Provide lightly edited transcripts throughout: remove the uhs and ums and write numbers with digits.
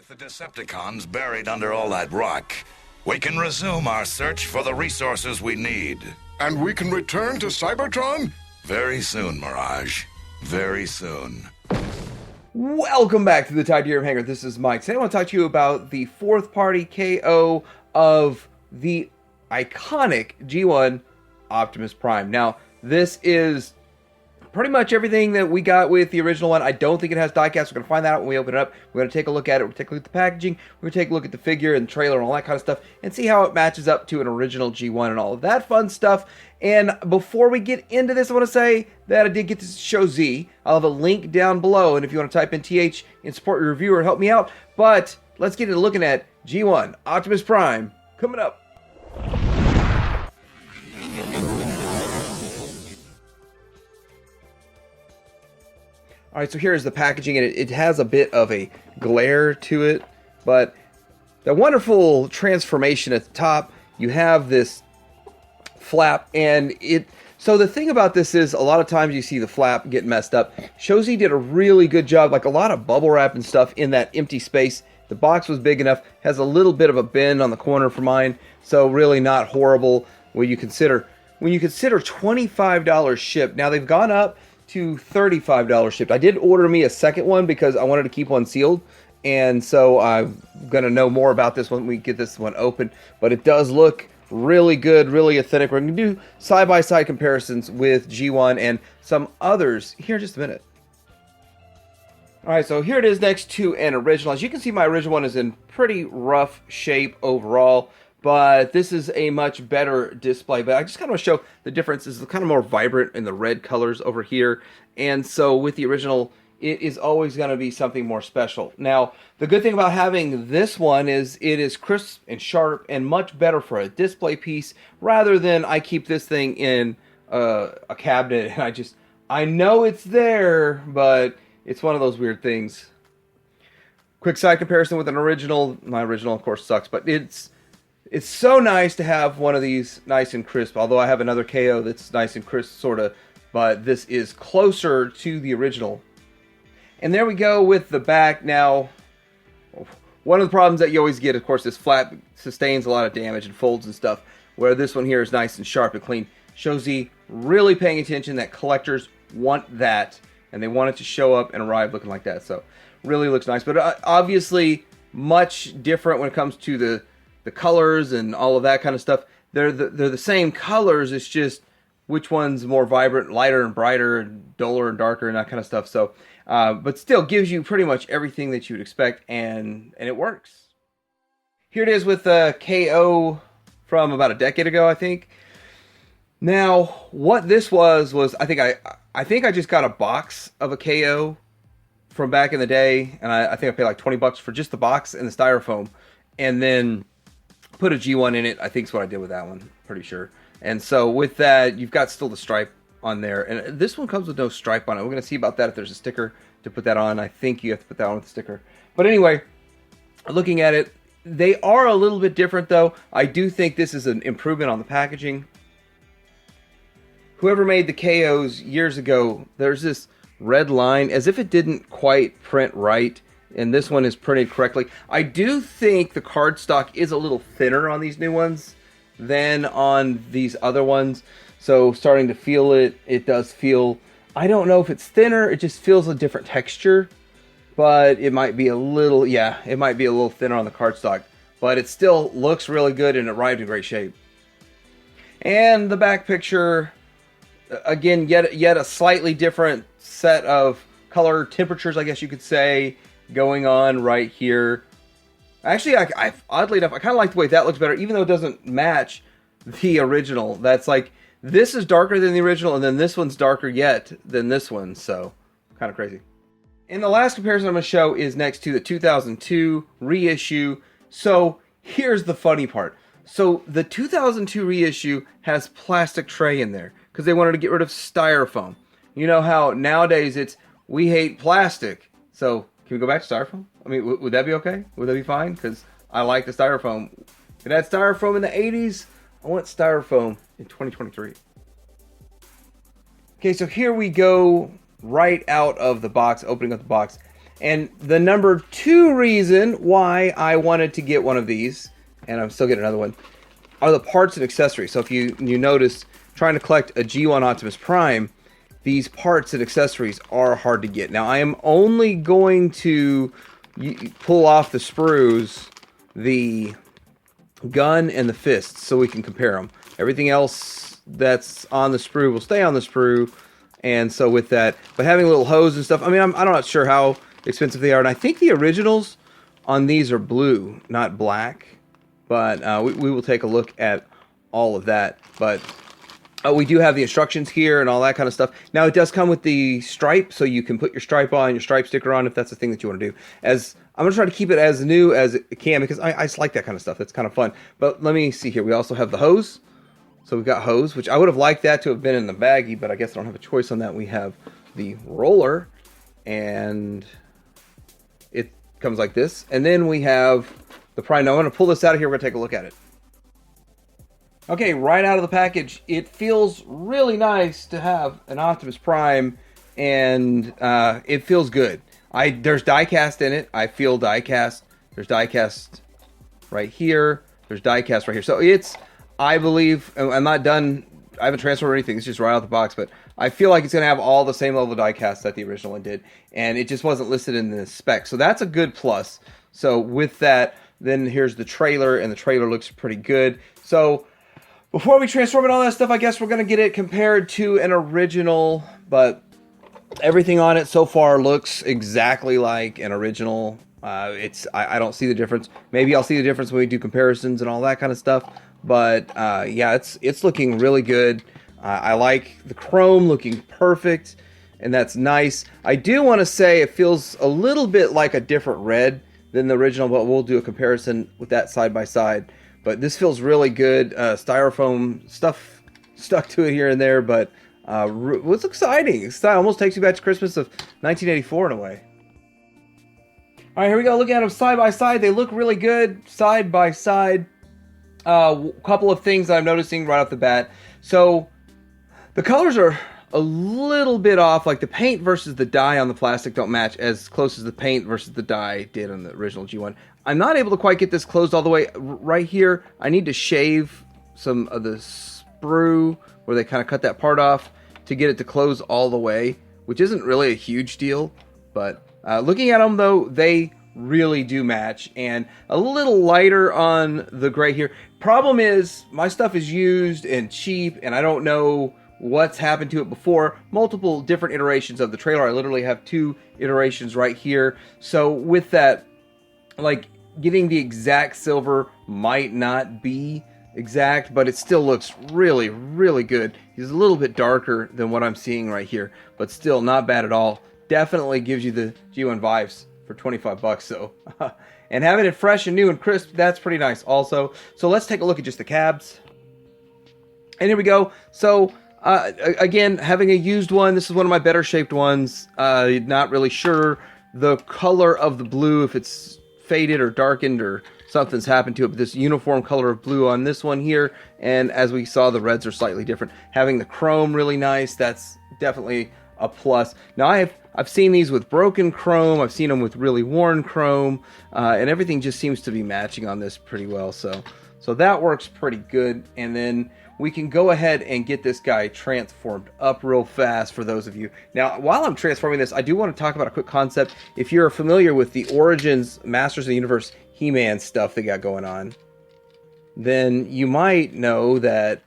With the Decepticons buried under all that rock, we can resume our search for the resources we need. And we can return to Cybertron? Very soon, Mirage. Very soon. Welcome back to the Titanium Hangar. This is Mike. Today I want to talk to you about the fourth party KO of the iconic G1 Optimus Prime. Now, this is pretty much everything that we got with the original one. I don't think it has diecast. We're going to find that out when we open it up. We're going to take a look at it. We're going to take a look at the packaging. We're going to take a look at the figure and the trailer and all that kind of stuff and see how it matches up to an original G1 and all of that fun stuff. And before we get into this, I want to say that I did get to show Z. I'll have a link down below, and if you want to type in TH and support your reviewer, help me out. But let's get into looking at G1 Optimus Prime coming up. All right, so here's the packaging, and it has a bit of a glare to it, but the wonderful transformation at the top, you have this flap, and so the thing about this is a lot of times you see the flap get messed up. Shozi did a really good job, like a lot of bubble wrap and stuff in that empty space. The box was big enough, has a little bit of a bend on the corner for mine, so really not horrible when you consider $25 shipped. Now they've gone up to $35 shipped. I did order me a second one because I wanted to keep one sealed, and so I'm gonna know more about this when we get this one open. But it does look really good, really authentic. We're gonna do side-by-side comparisons with G1 and some others here in just a minute. All right, so here it is next to an original. As you can see, my original one is in pretty rough shape overall, but this is a much better display. But I just kind of want to show the difference. Is kind of more vibrant in the red colors over here. And so with the original, it is always going to be something more special. Now, the good thing about having this one is it is crisp and sharp and much better for a display piece rather than I keep this thing in a cabinet and I know it's there, but it's one of those weird things. Quick side comparison with an original. My original, of course, sucks, but it's so nice to have one of these nice and crisp, although I have another KO that's nice and crisp, sort of, but this is closer to the original. And there we go with the back. Now, one of the problems that you always get, of course, this flap sustains a lot of damage and folds and stuff, where this one here is nice and sharp and clean. Shozi really paying attention that collectors want that, and they want it to show up and arrive looking like that, so really looks nice. But obviously, much different when it comes to the colors and all of that kind of stuff. They're the same colors, it's just which one's more vibrant, lighter and brighter, and duller and darker, and that kind of stuff. So, but still gives you pretty much everything that you would expect, and it works. Here it is with the KO from about a decade ago, I think. Now, what this was I think I just got a box of a KO from back in the day, and I think I paid like $20 for just the box and the styrofoam, and then put a G1 in it. I think is what I did with that one, pretty sure. And so with that, you've got still the stripe on there. And this one comes with no stripe on it. We're going to see about that if there's a sticker to put that on. I think you have to put that on with the sticker. But anyway, looking at it, they are a little bit different though. I do think this is an improvement on the packaging. Whoever made the KOs years ago, there's this red line as if it didn't quite print right. And this one is printed correctly. I do think the cardstock is a little thinner on these new ones than on these other ones. So starting to feel it, it does feel, I don't know if it's thinner, it just feels a different texture. But it might be a little, yeah, it might be a little thinner on the cardstock. But it still looks really good and it arrived in great shape. And the back picture, again, yet a slightly different set of color temperatures, I guess you could say, going on right here. Actually, I oddly enough, I kind of like the way that looks better, even though it doesn't match the original. That's like, this is darker than the original, and then this one's darker yet than this one, so kind of crazy. And the last comparison I'm going to show is next to the 2002 reissue. So here's the funny part. So the 2002 reissue has plastic tray in there because they wanted to get rid of styrofoam. You know how nowadays it's, we hate plastic, so can we go back to styrofoam? I mean, would that be okay? Would that be fine? Because I like the styrofoam. If it had styrofoam in the 80s, I want styrofoam in 2023. Okay, so here we go right out of the box, opening up the box. And the number 2 reason why I wanted to get one of these, and I'm still getting another one, are the parts and accessories. So if you notice, trying to collect a G1 Optimus Prime, these parts and accessories are hard to get. Now, I am only going to pull off the sprues, the gun, and the fists, so we can compare them. Everything else that's on the sprue will stay on the sprue, and so with that, but having a little hose and stuff, I mean, I'm not sure how expensive they are, and I think the originals on these are blue, not black, but we will take a look at all of that. But we do have the instructions here and all that kind of stuff. Now, it does come with the stripe, so you can put your stripe on, your stripe sticker on, if that's the thing that you want to do. As I'm going to try to keep it as new as it can, because I just like that kind of stuff. That's kind of fun. But let me see here. We also have the hose. So we've got hose, which I would have liked that to have been in the baggie, but I guess I don't have a choice on that. We have the roller, and it comes like this. And then we have the Prime. Now I'm going to pull this out of here. We're going to take a look at it. Okay, right out of the package, it feels really nice to have an Optimus Prime, and it feels good. There's die-cast in it. I feel die-cast. There's die-cast right here. There's die-cast right here. So it's, I believe, I'm not done, I haven't transferred or anything, it's just right out the box, but I feel like it's going to have all the same level of die-cast that the original one did, and it just wasn't listed in the spec. So that's a good plus. So with that, then here's the trailer, and the trailer looks pretty good. So before we transform and all that stuff, I guess we're going to get it compared to an original, but everything on it so far looks exactly like an original. I don't see the difference. Maybe I'll see the difference when we do comparisons and all that kind of stuff. But yeah, it's looking really good. I like the chrome looking perfect, and that's nice. I do want to say it feels a little bit like a different red than the original, but we'll do a comparison with that side by side. But this feels really good. Styrofoam stuff stuck to it here and there, but what's exciting? It almost takes you back to Christmas of 1984 in a way. All right, here we go. Look at them side by side. They look really good side by side. Couple of things that I'm noticing right off the bat. So the colors are a little bit off. Like the paint versus the dye on the plastic don't match as close as the paint versus the dye did on the original G1. I'm not able to quite get this closed all the way. Right here, I need to shave some of the sprue where they kind of cut that part off to get it to close all the way, which isn't really a huge deal. But looking at them, though, they really do match, and a little lighter on the gray here. Problem is, my stuff is used and cheap, and I don't know what's happened to it before. Multiple different iterations of the trailer. I literally have 2 iterations right here. So with that, like, getting the exact silver might not be exact, but it still looks really, really good. He's a little bit darker than what I'm seeing right here, but still not bad at all. Definitely gives you the G1 vibes for 25 bucks, so. And having it fresh and new and crisp, that's pretty nice also. So let's take a look at just the cabs. And here we go. So, again, having a used one, this is one of my better shaped ones. Not really sure the color of the blue, if it's faded or darkened or something's happened to it, but this uniform color of blue on this one here, and as we saw, the reds are slightly different. Having the chrome really nice, that's definitely a plus. Now I've seen these with broken chrome, I've seen them with really worn chrome, and everything just seems to be matching on this pretty well, so that works pretty good. And then we can go ahead and get this guy transformed up real fast for those of you. Now, while I'm transforming this, I do want to talk about a quick concept. If you're familiar with the Origins Masters of the Universe He-Man stuff they got going on, then you might know that,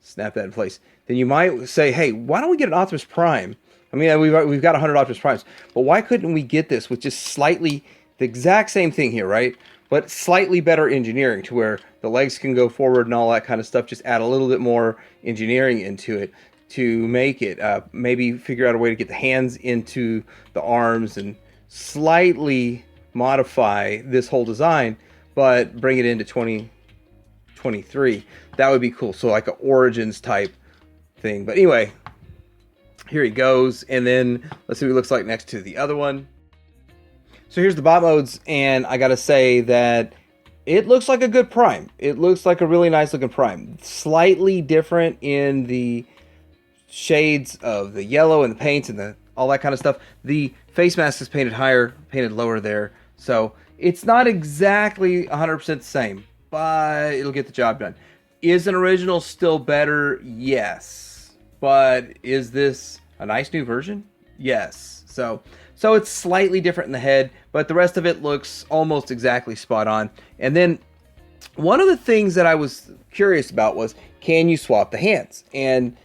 snap that in place, then you might say, hey, why don't we get an Optimus Prime? I mean, we've got 100 Optimus Primes, but why couldn't we get this with just slightly, the exact same thing here, right? But slightly better engineering to where the legs can go forward and all that kind of stuff. Just add a little bit more engineering into it to make it, maybe figure out a way to get the hands into the arms and slightly modify this whole design, but bring it into 2023. That would be cool. So like an Origins type thing. But anyway, here he goes. And then let's see what he looks like next to the other one. So here's the bot modes, and I gotta say that it looks like a good Prime. It looks like a really nice looking Prime. Slightly different in the shades of the yellow and the paints and the all that kind of stuff. The face mask is painted higher, painted lower there. So it's not exactly 100% the same, but it'll get the job done. Is an original still better? Yes. But is this a nice new version? Yes. So it's slightly different in the head, but the rest of it looks almost exactly spot on. And then one of the things that I was curious about was, can you swap the hands? And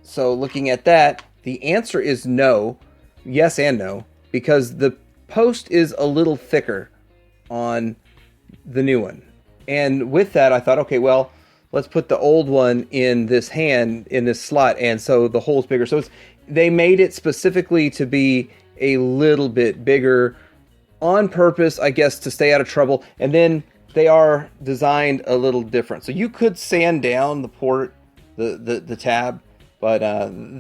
so looking at that, the answer is no. Yes and no, because the post is a little thicker on the new one. And with that, I thought, okay, well, let's put the old one in this hand, in this slot, and so the hole's bigger. So they made it specifically to be a little bit bigger on purpose, I guess, to stay out of trouble. And then they are designed a little different. So you could sand down the port, the tab, but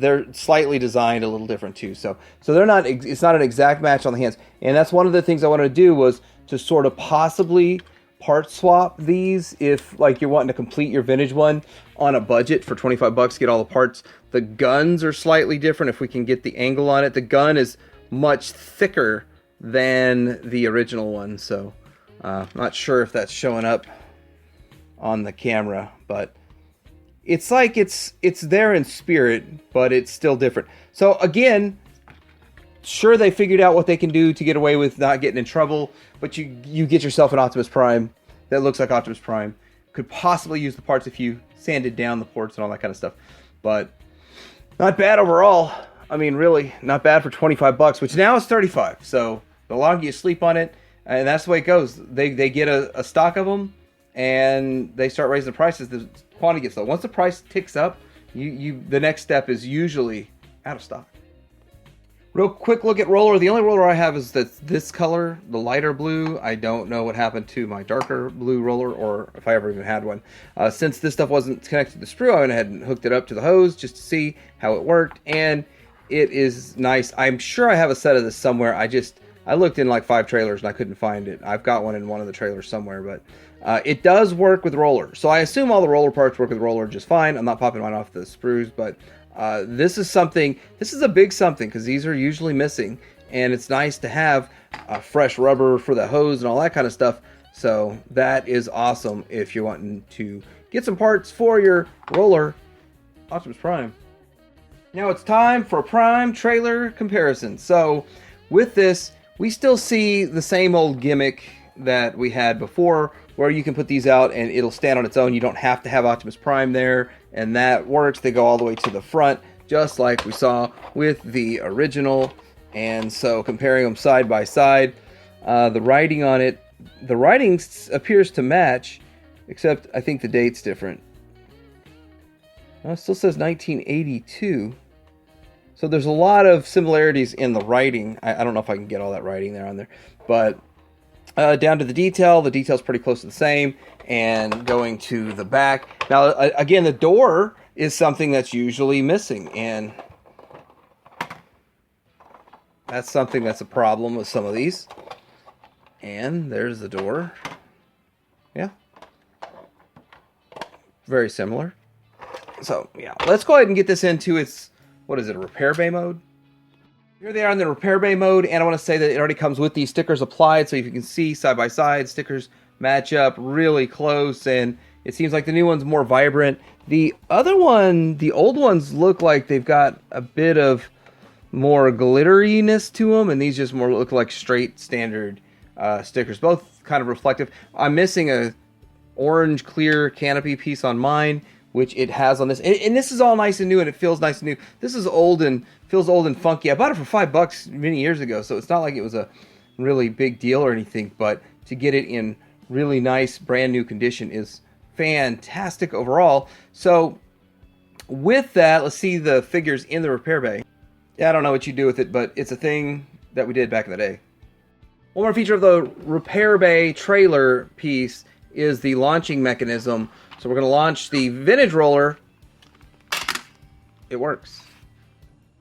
they're slightly designed a little different too. So they're not. It's not an exact match on the hands. And that's one of the things I wanted to do, was to sort of possibly part swap these if like you're wanting to complete your vintage one on a budget for $25, get all the parts. The guns are slightly different if we can get the angle on it. The gun is much thicker than the original one, so not sure if that's showing up on the camera, but it's like it's there in spirit, but it's still different. So again, sure, they figured out what they can do to get away with not getting in trouble, but you get yourself an Optimus Prime that looks like Optimus Prime. Could possibly use the parts if you sanded down the ports and all that kind of stuff, but not bad overall. I mean, really not bad for $25, which now is $35. So the longer you sleep on it, and that's the way it goes. They get a stock of them, and they start raising the prices. The quantity gets low. Once the price ticks up, the next step is usually out of stock. Real quick look at roller. The only roller I have is this color, the lighter blue. I don't know what happened to my darker blue roller, or if I ever even had one. Since this stuff wasn't connected to the sprue, I went ahead and hooked it up to the hose just to see how it worked, and it is nice. I'm sure I have a set of this somewhere. I looked in like 5 trailers and I couldn't find it. I've got one in one of the trailers somewhere, but it does work with roller. So I assume all the roller parts work with roller just fine. I'm not popping mine off the sprues, but this is a big something, because these are usually missing, and it's nice to have fresh rubber for the hose and all that kind of stuff. So that is awesome if you're wanting to get some parts for your roller Optimus Prime. Now it's time for a Prime trailer comparison. So with this, we still see the same old gimmick that we had before, where you can put these out and it'll stand on its own. You don't have to have Optimus Prime there, and that works. They go all the way to the front, just like we saw with the original. And so comparing them side by side, the writing on it, the writing appears to match, except I think the date's different. It still says 1982. So there's a lot of similarities in the writing. I don't know if I can get all that writing there on there, but down to the detail's pretty close to the same. And going to the back. Now, again, the door is something that's usually missing, and that's something that's a problem with some of these. And there's the door. Yeah. Very similar. So, yeah, let's go ahead and get this into its, what is it, a repair bay mode? Here they are in the repair bay mode, and I want to say that it already comes with these stickers applied, so if you can see side by side, stickers match up really close, and it seems like the new one's more vibrant. The other one, the old ones, look like they've got a bit of more glitteriness to them, and these just more look like straight standard stickers, both kind of reflective. I'm missing a orange clear canopy piece on mine, which it has on this, and this is all nice and new, and it feels nice and new. This is old and feels old and funky. I bought it for $5 many years ago, so it's not like it was a really big deal or anything, but to get it in really nice brand new condition is fantastic overall. So with that, let's see the figures in the repair bay. Yeah, I don't know what you do with it, but it's a thing that we did back in the day. One more feature of the repair bay trailer piece is the launching mechanism. So we're going to launch the vintage roller. It works.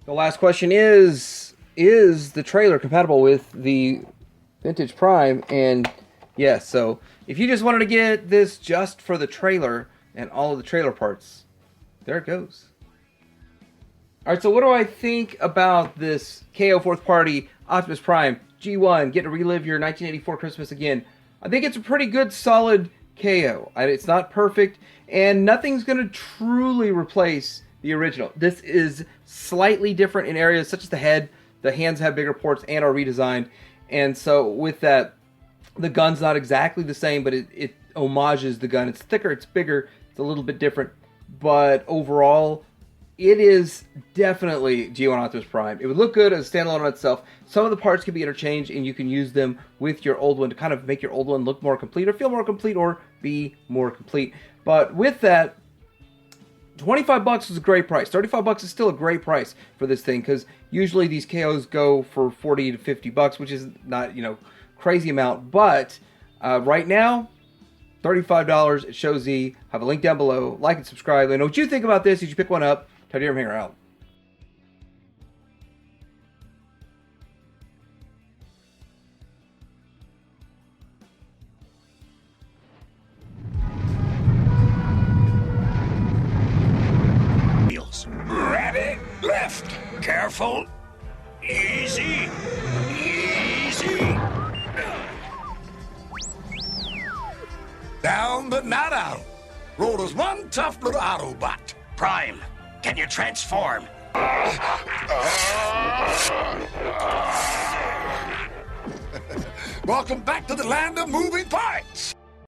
The last question is the trailer compatible with the vintage Prime? And yes, so if you just wanted to get this just for the trailer and all of the trailer parts, there it goes. All right, so what do I think about this KO fourth party Optimus Prime G1? Get to relive your 1984 Christmas again. I think it's a pretty good, solid KO. It's not perfect, and nothing's going to truly replace the original. This is slightly different in areas such as the head. The hands have bigger ports and are redesigned, and so with that, the gun's not exactly the same, but it homages the gun. It's thicker, it's bigger, it's a little bit different, but overall, it is definitely G1 Optimus Prime. It would look good as a standalone on itself. Some of the parts can be interchanged, and you can use them with your old one to kind of make your old one look more complete, or feel more complete, or be more complete. But with that, $25 is a great price. $35 is still a great price for this thing, because usually these KOs go for $40 to $50, which is not, crazy amount. But right now, $35 at Show Z. Have a link down below. Like and subscribe. Let me know what you think about this. Did you pick one up? Titanium Hanger out. Ready, left, careful, easy, easy. Down but not out. Rolled as one tough little Autobot. Prime, can you transform? Welcome back to the land of moving parts.